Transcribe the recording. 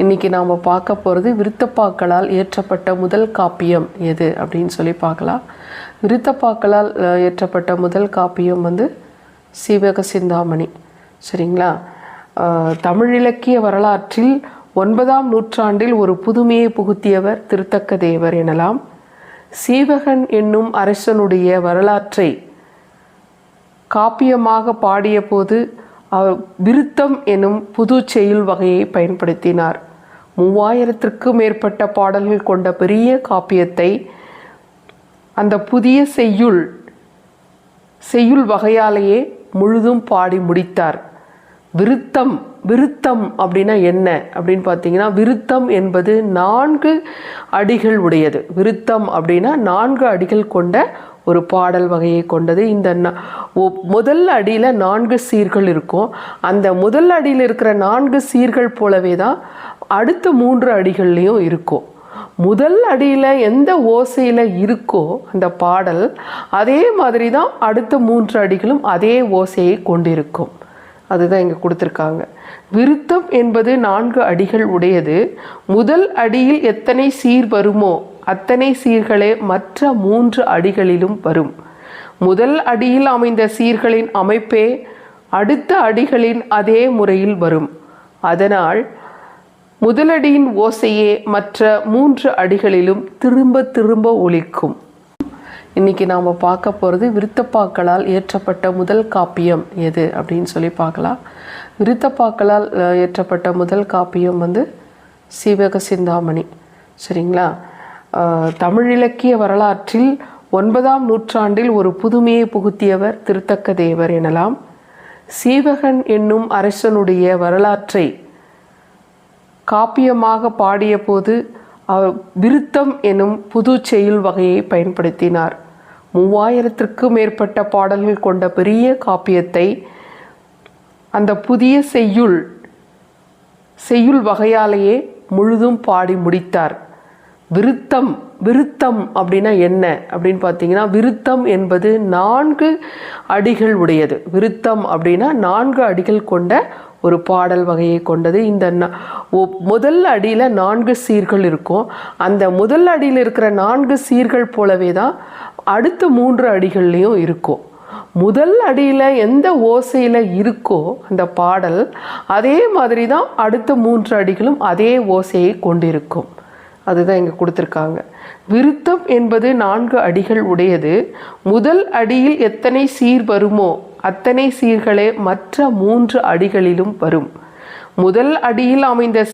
இன்றைக்கி நாம் பார்க்க போகிறது விருத்தப்பாக்களால் இயற்றப்பட்ட முதல் காப்பியம் எது அப்படின்னு சொல்லி பார்க்கலாம். விருத்தப்பாக்களால் இயற்றப்பட்ட முதல் காப்பியம் சீவக சிந்தாமணி. சரிங்களா? தமிழ் இலக்கிய வரலாற்றில் 9ஆம் நூற்றாண்டில் ஒரு புதுமையை புகுத்தியவர் திருத்தக்க தேவர் எனலாம். சீவகன் என்னும் அரசனுடைய வரலாற்றை காப்பியமாக பாடிய போது விருத்தம் எனும் புது செய்யுள் வகையை பயன்படுத்தினார். 3000க்கும் மேற்பட்ட பாடல்கள் கொண்ட பெரிய காப்பியத்தை அந்த புதிய செய்யுள் வகையாலேயே முழுதும் பாடி முடித்தார். விருத்தம் அப்படின்னா என்ன அப்படின்னு பார்த்தீங்கன்னா, விருத்தம் என்பது 4 அடிகள் உடையது. விருத்தம் அப்படின்னா 4 அடிகள் கொண்ட ஒரு பாடல் வகையை கொண்டது. இந்த முதல் அடியில் 4 சீர்கள் இருக்கும். அந்த முதல் அடியில் இருக்கிற 4 சீர்கள் போலவே தான் அடுத்த 3 அடிகள்லையும் இருக்கும். முதல் அடியில் எந்த ஓசையில் இருக்கோ அந்த பாடல், அதே மாதிரி தான் அடுத்த 3 அடிகளும் அதே ஓசையை கொண்டிருக்கும். அதுதான் இங்கே கொடுத்துருக்காங்க. விருத்தம் என்பது 4 அடிகள் உடையது. முதல் அடியில் எத்தனை சீர் வருமோ அத்தனை சீர்களே மற்ற 3 அடிகளிலும் வரும். முதல் அடியில் அமைந்த சீர்களின் அமைப்பே அடுத்த அடிகளின் அதே முறையில் வரும். அதனால் முதலடியின் ஓசையே மற்ற 3 அடிகளிலும் திரும்ப திரும்ப ஒலிக்கும். இன்றைக்கி நாம் பார்க்க போகிறது விருத்தப்பாக்களால் இயற்றப்பட்ட முதல் காப்பியம் எது அப்படின்னு சொல்லி பார்க்கலாம். விருத்தப்பாக்களால் இயற்றப்பட்ட முதல் காப்பியம் சீவக சிந்தாமணி. சரிங்களா? தமிழ் இலக்கிய வரலாற்றில் 9ஆம் நூற்றாண்டில் ஒரு புதுமையை புகுத்தியவர் திருத்தக்க தேவர் எனலாம். சீவகன் என்னும் அரசனுடைய வரலாற்றை காப்பியமாக பாடிய போது விருத்தம் எனும் புது செய்யுள் வகையை பயன்படுத்தினார். 3000க்கும் மேற்பட்ட பாடல்கள் கொண்ட பெரிய காப்பியத்தை அந்த புதிய செய்யுள் வகையாலேயே முழுதும் பாடி முடித்தார். விருத்தம் அப்படின்னா என்ன அப்படின்னு பார்த்தீங்கன்னா, விருத்தம் என்பது 4 அடிகள் உடையது. விருத்தம் அப்படின்னா 4 அடிகள் கொண்ட ஒரு பாடல் வகையை கொண்டது. இந்த முதல் அடியில் 4 சீர்கள் இருக்கும். அந்த முதல் அடியில் இருக்கிற 4 சீர்கள் போலவே தான் அடுத்த 3 அடிகள்லையும் இருக்கும். முதல் அடியில் எந்த ஓசையில் இருக்கோ அந்த பாடல், அதே மாதிரி தான் அடுத்த 3 அடிகளும் அதே ஓசையை கொண்டிருக்கும். அதுதான் இங்கே கொடுத்துருக்காங்க. விருத்தம் என்பது 4 அடிகள் உடையது. முதல் அடியில் எத்தனை சீர் வருமோ அத்தனை சீர்களே மற்ற 3 அடிகளிலும் வரும். முதல் அடியில் அமைந்த